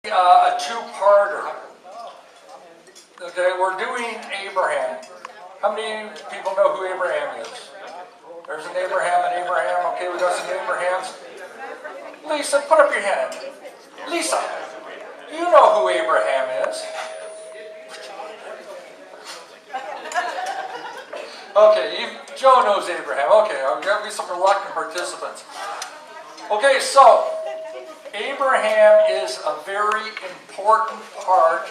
A two-parter. Okay, we're doing Abraham. How many people know who Abraham is? There's an Abraham and Abraham. Okay, we got some Abrahams. Lisa, put up your hand. Lisa, you know who Abraham is. Okay, Joe knows Abraham. Okay, I've got to be some reluctant participants. Okay, so Abraham is a very important part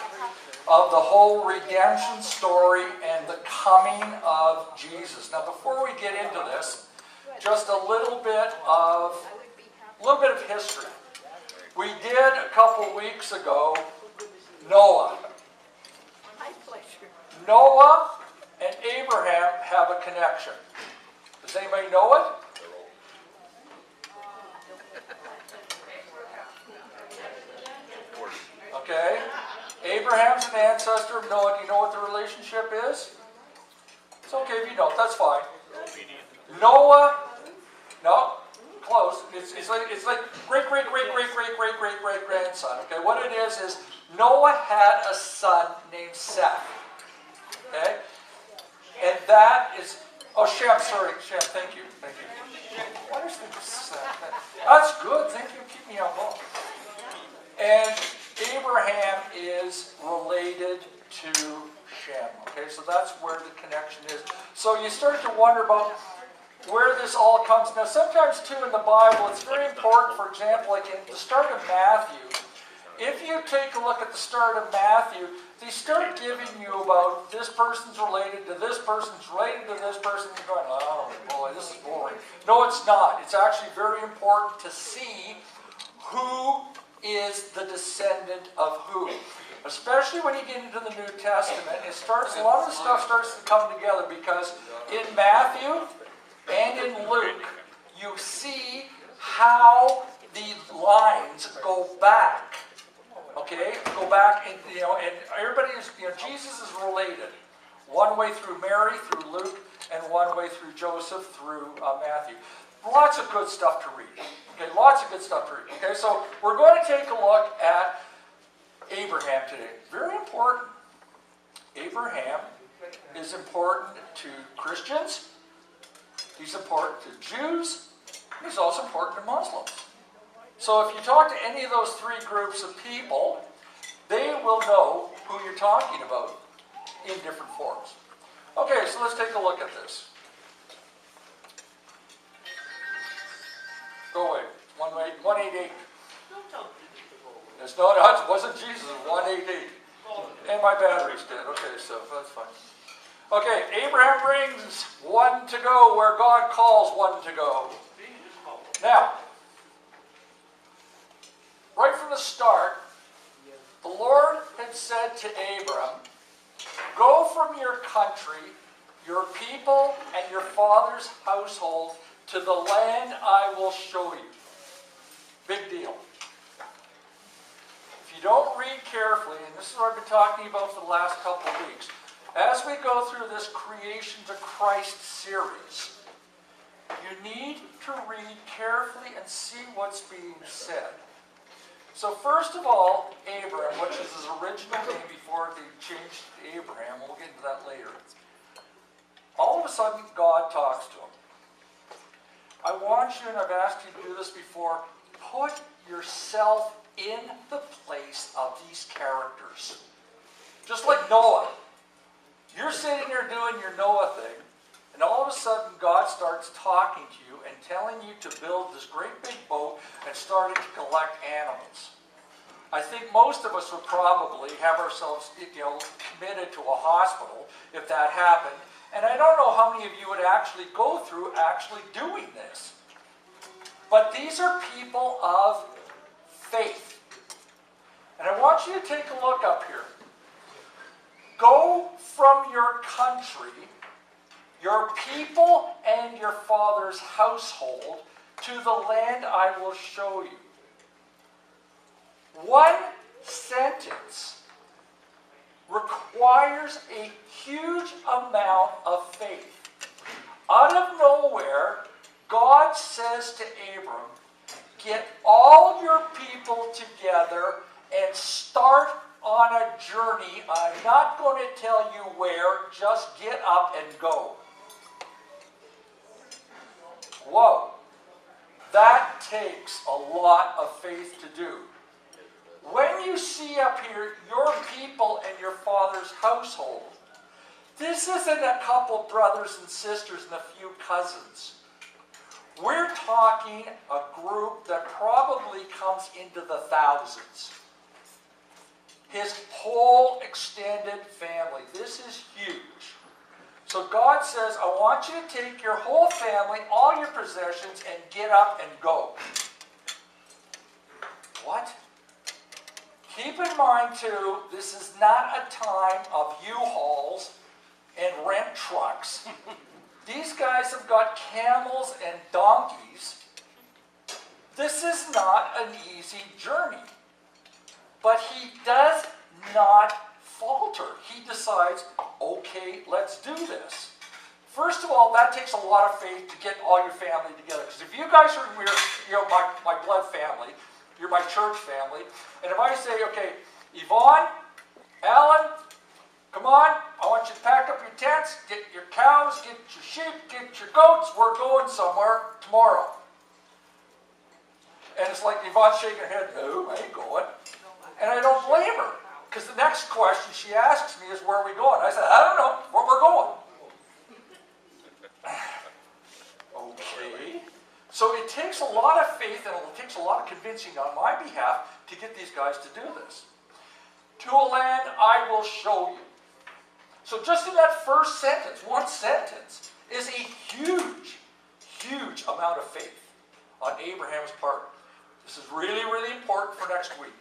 of the whole redemption story and the coming of Jesus. Now, before we get into this, just a little bit of history. We did a couple weeks ago Noah. Noah and Abraham have a connection. Does anybody know it? Okay. Abraham's an ancestor of Noah. Do you know what the relationship is? It's okay if you don't. That's fine. Noah, no, close. It's like great grandson. Okay. What it is Noah had a son named Seth. Okay. And that is, Shem, sorry, Shem, thank you. What is this? That's good, thank you, keep me on ball. And Abraham is related to Shem, okay, so that's where the connection is. So you start to wonder about where this all comes. Now sometimes too in the Bible, it's very important, for example, like in the start of Matthew, if you take a look at the start of Matthew, they start giving you about this person's related to this person's related to this person. You're going, oh boy, this is boring. No, it's not. It's actually very important to see who is the descendant of who. Especially when you get into the New Testament, a lot of the stuff starts to come together because in Matthew and in Luke, you see how the lines go back. Okay, go back and and everybody is Jesus is related, one way through Mary, through Luke, and one way through Joseph, through Matthew. Lots of good stuff to read. Okay, lots of good stuff to read. Okay, so we're going to take a look at Abraham today. Very important. Abraham is important to Christians. He's important to Jews. He's also important to Muslims. So if you talk to any of those three groups of people, they will know who you're talking about in different forms. Okay, so let's take a look at this. Go away. 188. It's not, it wasn't Jesus, it was 188. And my battery's dead. Okay, so that's fine. Okay, Abraham brings one to go where God calls one to go. Now, right from the start, the Lord had said to Abram, go from your country, your people, and your father's household to the land I will show you. Big deal. If you don't read carefully, and this is what I've been talking about for the last couple of weeks, as we go through this Creation to Christ series, you need to read carefully and see what's being said. So first of all, Abram, which is his original name before they changed to Abraham, we'll get into that later. All of a sudden, God talks to him. I want you, and I've asked you to do this before, put yourself in the place of these characters. Just like Noah. You're sitting there doing your Noah thing, and all of a sudden God starts talking to you and telling you to build this great big boat and starting to collect animals. I think most of us would probably have ourselves committed to a hospital if that happened. And I don't know how many of you would actually go through actually doing this. But these are people of faith. And I want you to take a look up here. Go from your country, your people, and your father's household to the land I will show you. One sentence requires a huge amount of faith. Out of nowhere, God says to Abram, get all your people together and start on a journey. I'm not going to tell you where, just get up and go. Whoa. That takes a lot of faith to do. When you see up here your people and your Father's household, this isn't a couple brothers and sisters and a few cousins. We're talking a group that probably comes into the thousands. His whole extended family. This is huge. So God says, I want you to take your whole family, all your possessions, and get up and go. What? Keep in mind, too, this is not a time of U-Hauls and rent trucks. These guys have got camels and donkeys. This is not an easy journey. But he does not falter. He decides, okay, let's do this. First of all, that takes a lot of faith to get all your family together. Because if you guys are my blood family, you're my church family, and if I say, okay, Yvonne, Alan, come on, I want you to pack up your tents, get your cows, get your sheep, get your goats, we're going somewhere tomorrow. And it's like Yvonne's shaking her head, no, I ain't going. And I don't blame her, because the next question she asks me is, where are we going? I said, I don't know, where we're going. Okay. So it takes a lot of faith and it takes a lot of convincing on my behalf to get these guys to do this. To a land I will show you. So just in that first sentence, one sentence, is a huge, huge amount of faith on Abraham's part. This is really, really important for next week.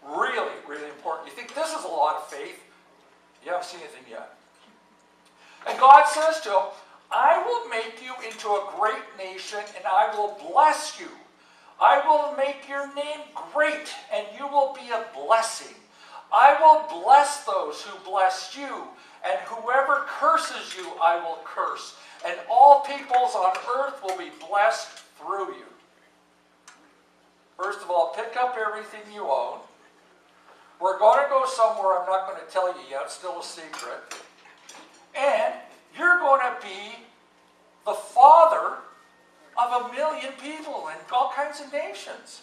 Really, really important. You think this is a lot of faith? You haven't seen anything yet. And God says to him, I will make you into a great nation and I will bless you. I will make your name great and you will be a blessing. I will bless those who bless you, and whoever curses you I will curse. And all peoples on earth will be blessed through you. First of all, pick up everything you own. We're going to go somewhere I'm not going to tell you yet, it's still a secret. And you're going to be the father of 1 million people in all kinds of nations.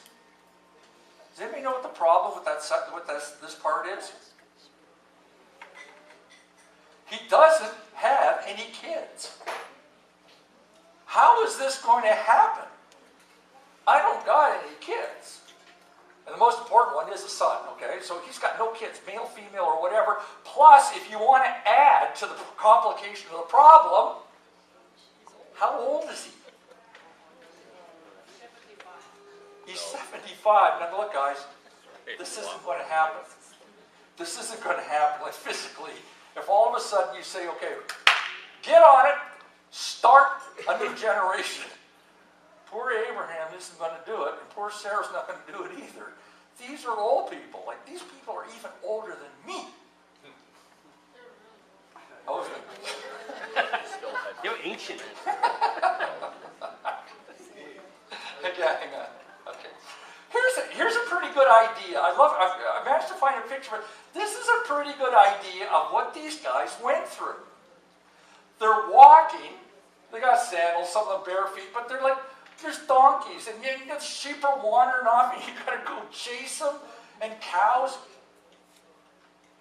Does anybody know what the problem with this part is? He doesn't have any kids. How is this going to happen? I don't got any kids. And the most important one is a son, okay? So he's got no kids, male, female, or whatever. Plus, if you want to add to the complication of the problem, how old is he? 75. He's 75. Now look, guys, this isn't going to happen. This isn't going to happen, like physically. If all of a sudden you say, okay, get on it, start a new generation. Poor Abraham isn't going to do it, and poor Sarah's not going to do it either. These are old people. Like, these people are even older than me. Oh, You're ancient. yeah, hang on. Okay. Here's a pretty good idea. I managed to find a picture, but this is a pretty good idea of what these guys went through. They're walking. They got sandals, some of them bare feet, but they're like, there's donkeys, and the sheep are wandering off, and you got to go chase them, and cows.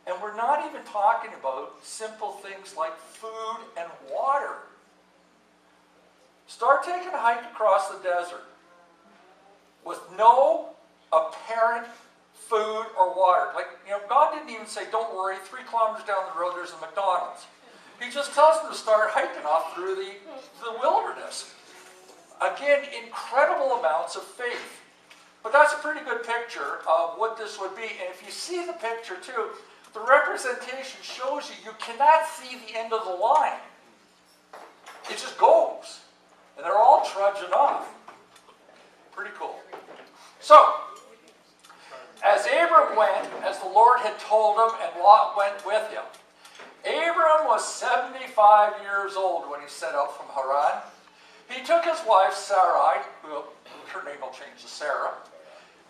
And we're not even talking about simple things like food and water. Start taking a hike across the desert with no apparent food or water. Like, God didn't even say, don't worry, 3 kilometers down the road there's a McDonald's. He just tells them to start hiking off through the wilderness. Again, incredible amounts of faith. But that's a pretty good picture of what this would be. And if you see the picture too, the representation shows you cannot see the end of the line. It just goes. And they're all trudging off. Pretty cool. So, as Abram went, as the Lord had told him, and Lot went with him. Abram was 75 years old when he set out from Haran. He took his wife Sarai, her name will change to Sarah,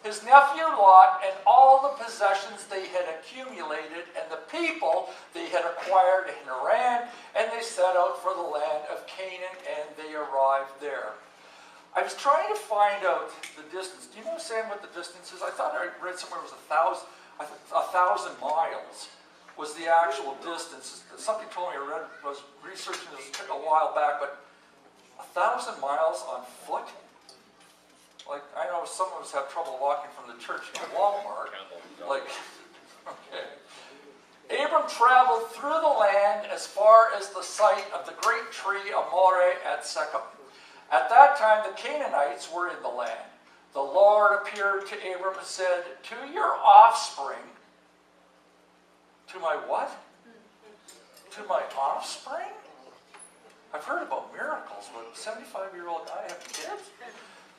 his nephew Lot, and all the possessions they had accumulated, and the people they had acquired in Haran, and they set out for the land of Canaan, and they arrived there. I was trying to find out the distance. Do you know, Sam, what the distance is? I thought I read somewhere it was 1,000 miles was the actual distance. Something told me I was researching this a while back, but 1,000 miles on foot? Like, I know some of us have trouble walking from the church to Walmart. Like, okay. Abram traveled through the land as far as the site of the great tree of Moreh at Shechem. At that time, the Canaanites were in the land. The Lord appeared to Abram and said, "To your offspring," to my what? To my offspring? I've heard about miracles, but a 75-year-old guy having kids?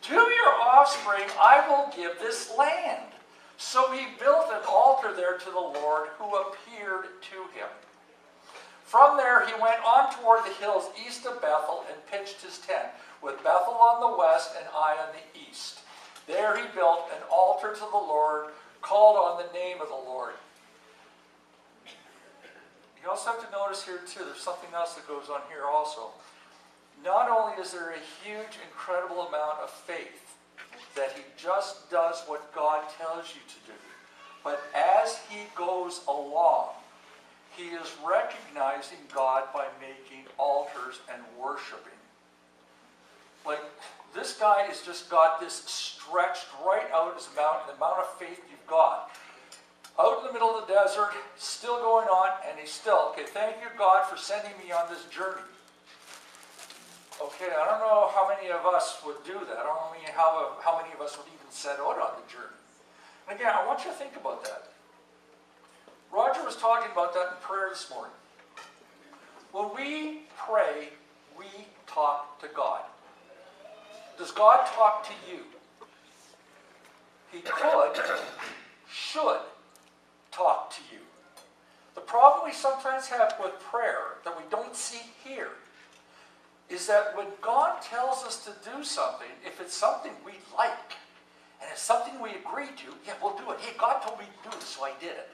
"To your offspring I will give this land." So he built an altar there to the Lord who appeared to him. From there he went on toward the hills east of Bethel and pitched his tent, with Bethel on the west and Ai on the east. There he built an altar to the Lord, called on the name of the Lord. You also have to notice here too, there's something else that goes on here also. Not only is there a huge, incredible amount of faith that he just does what God tells you to do, but as he goes along, he is recognizing God by making altars and worshiping. Like, this guy has just got this stretched right out as the amount of faith you've got. Out in the middle of the desert, still going on, and he's still, okay, thank you, God, for sending me on this journey. Okay, I don't know how many of us would do that. I don't know how many of us would even set out on the journey. And again, I want you to think about that. Roger was talking about that in prayer this morning. When we pray, we talk to God. Does God talk to you? He could, should talk to you. The problem we sometimes have with prayer that we don't see here is that when God tells us to do something, if it's something we like, and it's something we agree to, yeah, we'll do it. Hey, God told me to do this, so I did it.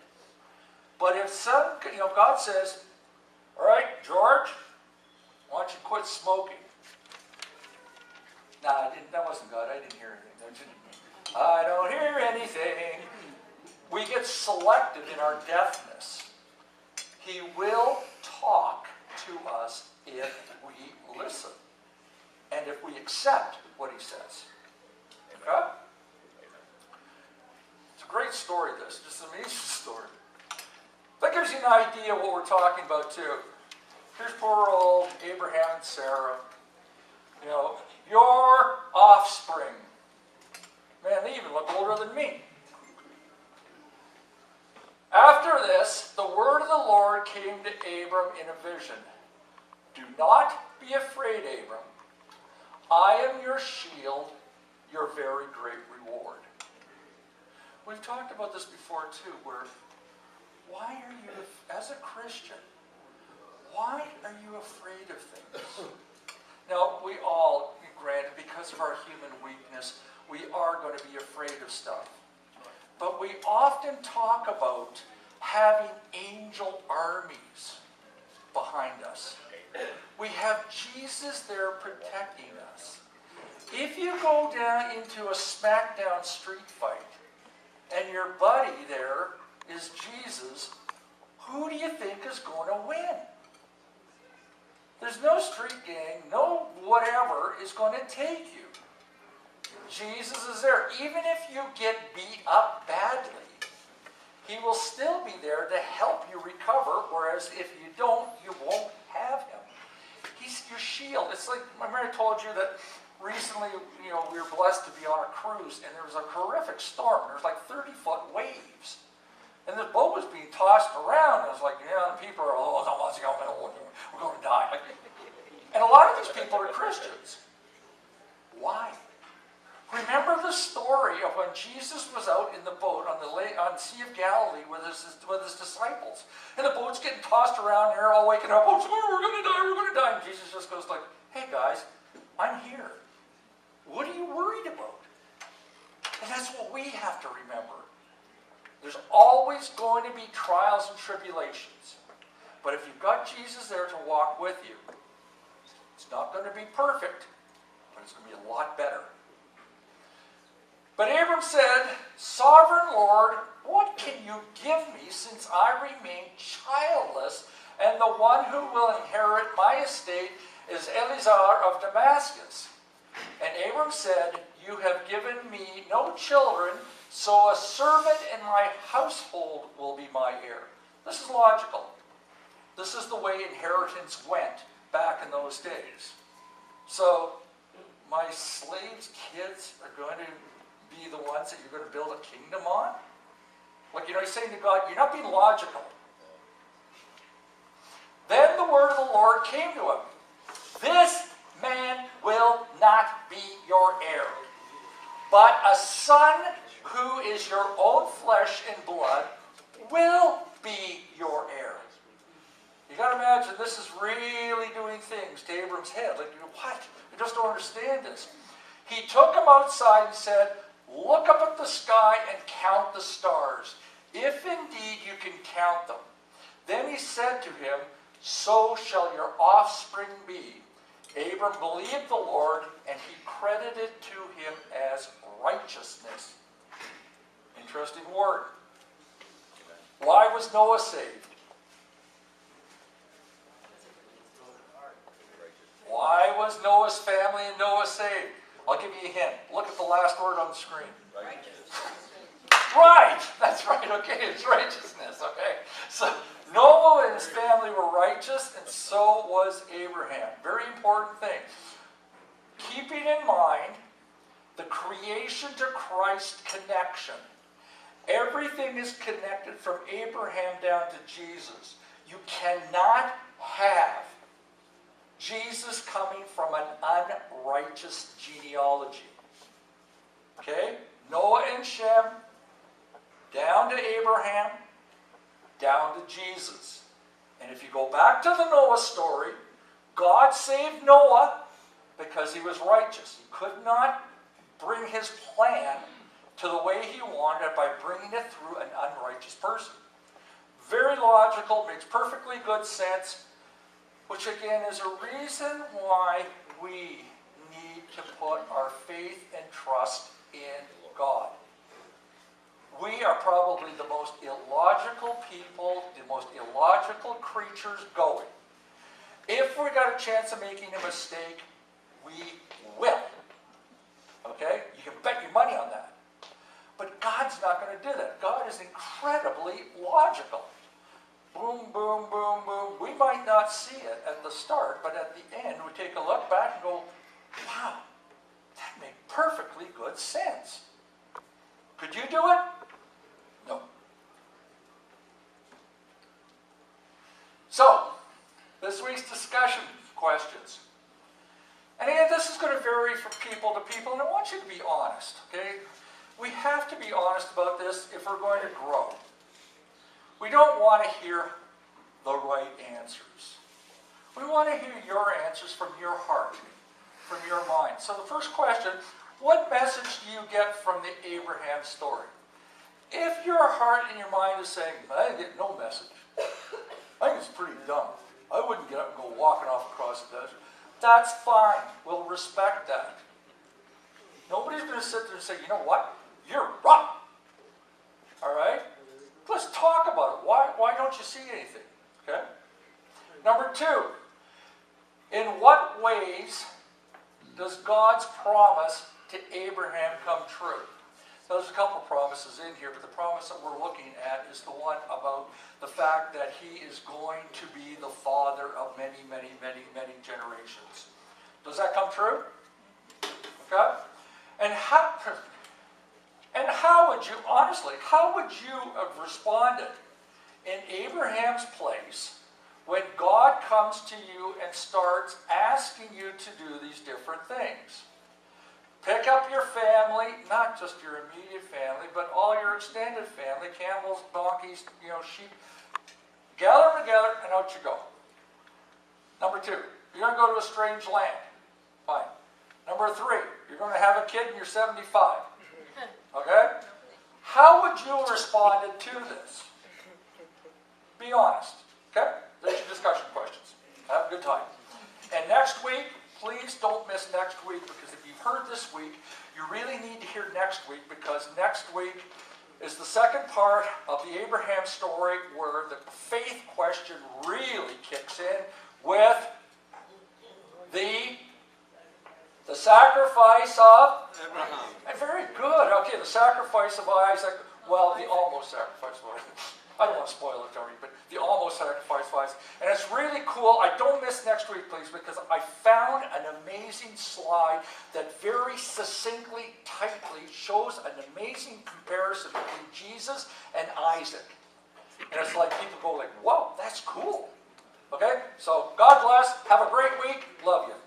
But if God says, "All right, George, why don't you quit smoking?" Nah, that wasn't God. I didn't hear anything. I don't hear anything. We get selective in our deafness. He will talk to us if we listen and if we accept what he says. Okay? It's a great story, this. Just an amazing story. That gives you an idea of what we're talking about, too. Here's poor old Abraham and Sarah. You know, your offspring. Man, they even look older than me. After this, the word of the Lord came to Abram in a vision. "Do not be afraid, Abram. I am your shield, your very great reward." We've talked about this before too, where why are you, as a Christian, why are you afraid of things? Now, we all, granted, because of our human weakness, we are going to be afraid of stuff. But we often talk about having angel armies behind us. We have Jesus there protecting us. If you go down into a smackdown street fight and your buddy there is Jesus, who do you think is going to win? There's no street gang, no whatever is going to take you. Jesus is there. Even if you get beat up badly, he will still be there to help you recover, whereas if you don't, you won't have him. He's your shield. It's like, remember I told you that recently, we were blessed to be on a cruise, and there was a horrific storm. There was like 30-foot waves. And the boat was being tossed around, and it was like, and people are, we're going to die. And a lot of these people are Christians. Why? Remember the story of when Jesus was out in the boat on the Sea of Galilee with his disciples. And the boat's getting tossed around, and they're all waking up, we're going to die. And Jesus just goes like, "Hey guys, I'm here. What are you worried about?" And that's what we have to remember. There's always going to be trials and tribulations. But if you've got Jesus there to walk with you, it's not going to be perfect, but it's going to be a lot better. But Abram said, Sovereign Lord, what can you give me since I remain childless, and the one who will inherit my estate is Eleazar of Damascus? And Abram said, You have given me no children, so a servant in my household will be my heir. This is logical. This is the way inheritance went back in those days. So, my slaves' kids are going to be the ones that you're going to build a kingdom on? Like, he's saying to God, you're not being logical. Then the word of the Lord came to him. This man will not be your heir, but a son who is your own flesh and blood will be your heir. You got to imagine this is really doing things to Abram's head. Like, what? I just don't understand this. He took him outside and said, Look up at the sky and count the stars, if indeed you can count them. Then he said to him, So shall your offspring be. Abram believed the Lord, and he credited to him as righteousness. Interesting word. Why was Noah saved? Why was Noah's family and Noah saved? I'll give you a hint. Look at the last word on the screen. Right. That's right. Okay, it's righteousness. Okay. So Noah and his family were righteous, and so was Abraham. Very important thing. Keeping in mind the creation to Christ connection. Everything is connected from Abraham down to Jesus. You cannot have Jesus coming from an unrighteous genealogy. Okay? Noah and Shem, down to Abraham, down to Jesus. And if you go back to the Noah story, God saved Noah because he was righteous. He could not bring his plan to the way he wanted it by bringing it through an unrighteous person. Very logical, makes perfectly good sense. Which again is a reason why we need to put our faith and trust in God. We are probably the most illogical people, the most illogical creatures going. If we got a chance of making a mistake, we will. Okay? You can bet your money on that. But God's not going to do that. God is incredibly logical. Boom, boom, boom, boom. We might not see it at the start, but at the end, we take a look back and go, wow, that made perfectly good sense. Could you do it? No. So, this week's discussion questions. And again, this is going to vary from people to people, and I want you to be honest, okay? We have to be honest about this if we're going to grow. We don't want to hear the right answers. We want to hear your answers from your heart, from your mind. So the first question, what message do you get from the Abraham story? If your heart and your mind is saying, I didn't get no message. I think it's pretty dumb. I wouldn't get up and go walking off across the desert. That's fine. We'll respect that. Nobody's going to sit there and say, you know what? You're wrong. All right? Let's talk about it. Why don't you see anything? Okay? Number two, in what ways does God's promise to Abraham come true? So there's a couple of promises in here, but the promise that we're looking at is the one about the fact that he is going to be the father of many, many, many, many generations. Does that come true? Okay? And how would you, honestly, how would you have responded in Abraham's place when God comes to you and starts asking you to do these different things? Pick up your family, not just your immediate family, but all your extended family, camels, donkeys, sheep. Gather them together and out you go. Number two, you're going to go to a strange land. Fine. Number three, you're going to have a kid and you're 75. Okay? How would you have responded to this? Be honest. Okay? There's your discussion questions. Have a good time. And next week, please don't miss next week, because if you've heard this week, you really need to hear next week, because next week is the second part of the Abraham story where the faith question really kicks in with the sacrifice of Abraham. Very good. Okay, the sacrifice of Isaac. Well, the almost sacrifice of Isaac. I don't want to spoil it, Tony, but the almost sacrifice of Isaac. And it's really cool. I don't miss next week, please, because I found an amazing slide that very succinctly, tightly shows an amazing comparison between Jesus and Isaac. And it's like people go like, whoa, that's cool. Okay? So God bless. Have a great week. Love you.